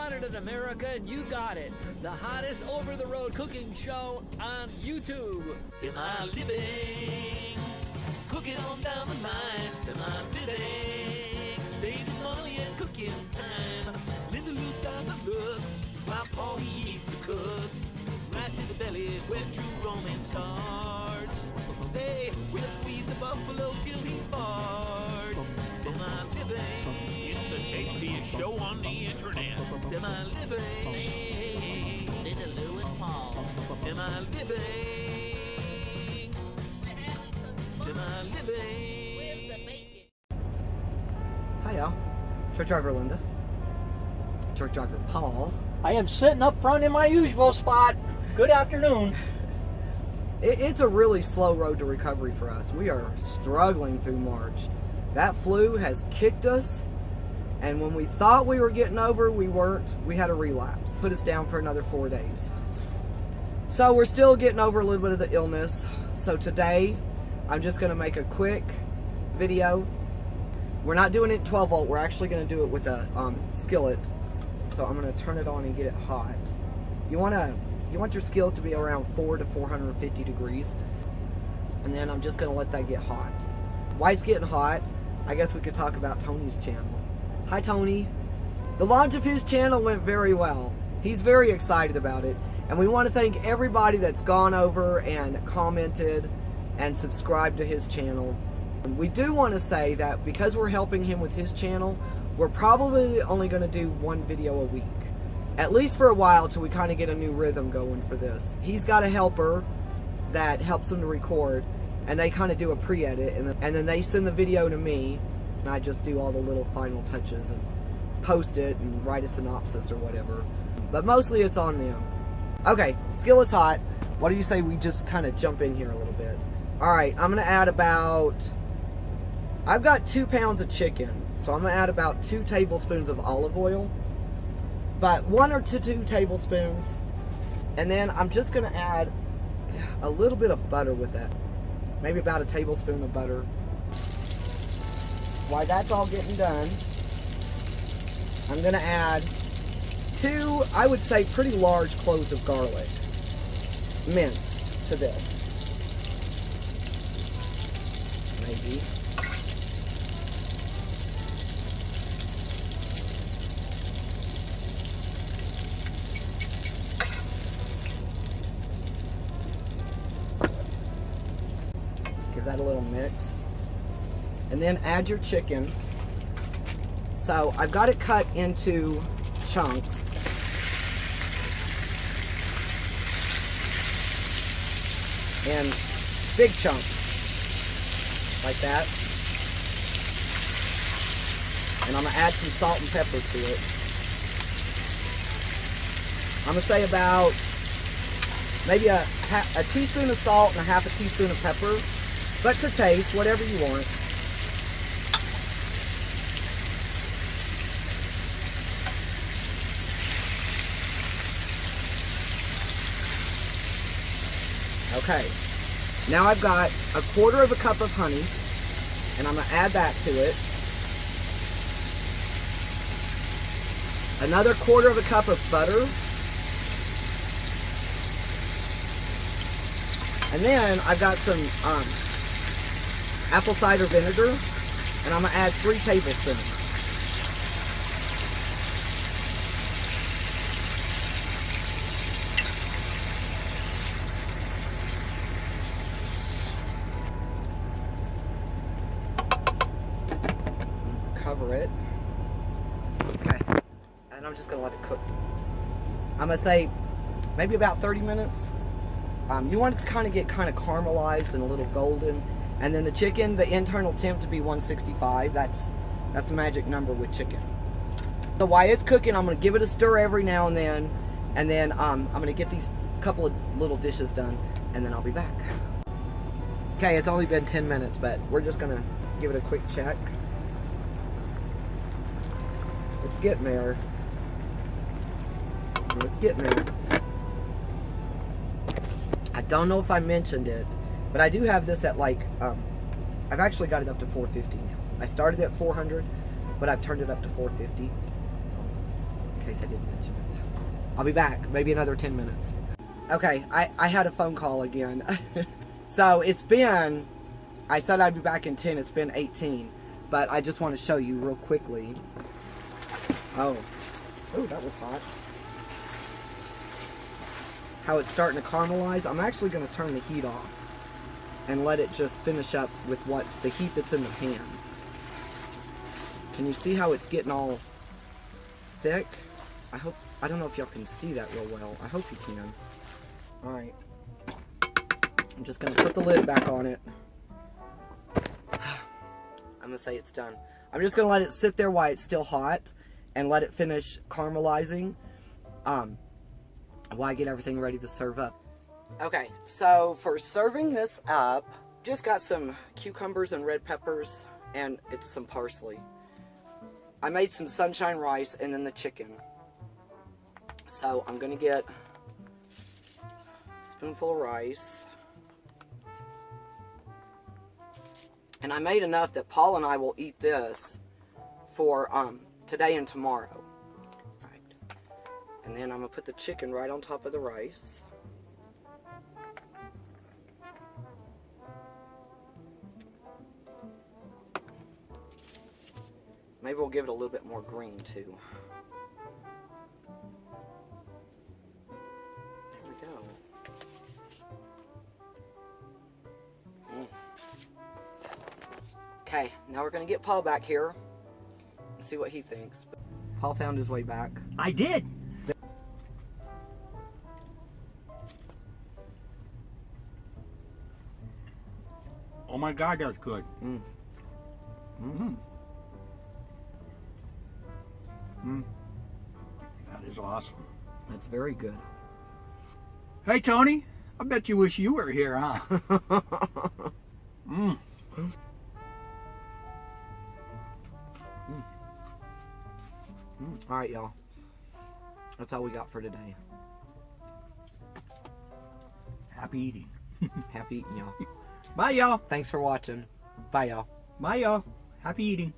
wanted it, America, and you got it. The hottest over-the-road cooking show on YouTube. Semi-living, cooking on down the line. Semi-living, saving money and cooking time. Linda Lou's got the looks, while Paul he eats the cuss. Right to the belly where true romance starts. Hey, we'll squeeze the buffalo till he farts. Semi-living, it's the tastiest show on the internet. Semi-living, Linda Lou and Paul. Semi-living, semi-living. Where's the bacon? Hi y'all, truck driver Linda, truck driver Paul. I am sitting up front in my usual spot. Good afternoon. It's a really slow road to recovery for us. We are struggling through March. That flu has kicked us, and when we thought we were getting over, we weren't. We had a relapse. Put us down for another 4 days. So we're still getting over a little bit of the illness. So today, I'm just gonna make a quick video. We're not doing it 12 volt, we're actually gonna do it with a skillet. So I'm gonna turn it on and get it hot. You want your skillet to be around 400 to 450 degrees. And then I'm just gonna let that get hot. While it's getting hot, I guess we could talk about Tony's channel. Hi Tony. The launch of his channel went very well. He's very excited about it. And we want to thank everybody that's gone over and commented and subscribed to his channel. And we do want to say that because we're helping him with his channel, we're probably only going to do one video a week. At least for a while, till we kind of get a new rhythm going for this. He's got a helper that helps him to record, and they kind of do a pre-edit, and then they send the video to me, and I just do all the little final touches and post it and write a synopsis or whatever. But mostly it's on them. Okay, skillet's hot. What do you say we just kind of jump in here a little bit? Alright, I'm going to add about... I've got 2 pounds of chicken, so I'm going to add about 2 tablespoons of olive oil. But 1 or 2 tablespoons. And then I'm just going to add a little bit of butter with that. Maybe about a tablespoon of butter. While that's all getting done, I'm going to add 2, I would say, pretty large cloves of garlic, minced, to this. Maybe. Give that a little mix. And then add your chicken. So I've got it cut into chunks. And big chunks. Like that. And I'm going to add some salt and pepper to it. I'm going to say about maybe a teaspoon of salt and a half a teaspoon of pepper. But to taste, whatever you want. Okay, now I've got 1/4 cup of honey, and I'm going to add that to it. Another 1/4 cup of butter. And then I've got some apple cider vinegar, and I'm going to add 3 tablespoons. Cover it. Okay. And I'm just going to let it cook. I'm going to say maybe about 30 minutes. You want it to kind of get caramelized and a little golden. And then the chicken, the internal temp to be 165. That's a magic number with chicken. So while it's cooking, I'm going to give it a stir every now and then. And then I'm going to get these couple of little dishes done. And then I'll be back. Okay, it's only been 10 minutes, but we're just going to give it a quick check. It's getting there. It's getting there. I don't know if I mentioned it, but I do have this at like, I've actually got it up to 450 now. I started at 400, but I've turned it up to 450. case I didn't mention it. I'll be back, maybe another 10 minutes. Okay, I had a phone call again. So it's been, I said I'd be back in 10, it's been 18. But I just want to show you real quickly. Oh, that was hot. How it's starting to caramelize. I'm actually going to turn the heat off and let it just finish up with what the heat that's in the pan. Can you see how it's getting all thick? I don't know if y'all can see that real well. I hope you can. Alright. I'm just going to put the lid back on it. I'm going to say it's done. I'm just going to let it sit there while it's still hot and let it finish caramelizing while I get everything ready to serve up. Okay, so for serving this up, just got some cucumbers and red peppers, and it's some parsley. I made some sunshine rice and then the chicken. So I'm going to get a spoonful of rice. And I made enough that Paul and I will eat this for today and tomorrow. Right. And then I'm going to put the chicken right on top of the rice. Maybe we'll give it a little bit more green too. There we go. Okay, now we're going to get Paul back here and see what he thinks. Paul found his way back. I did. Oh my God, that's good. That is awesome. That's very good. Hey, Tony, I bet you wish you were here, huh? All right, y'all. That's all we got for today. Happy eating. Happy eating, y'all. Bye, y'all. Thanks for watching. Bye, y'all. Bye, y'all. Happy eating.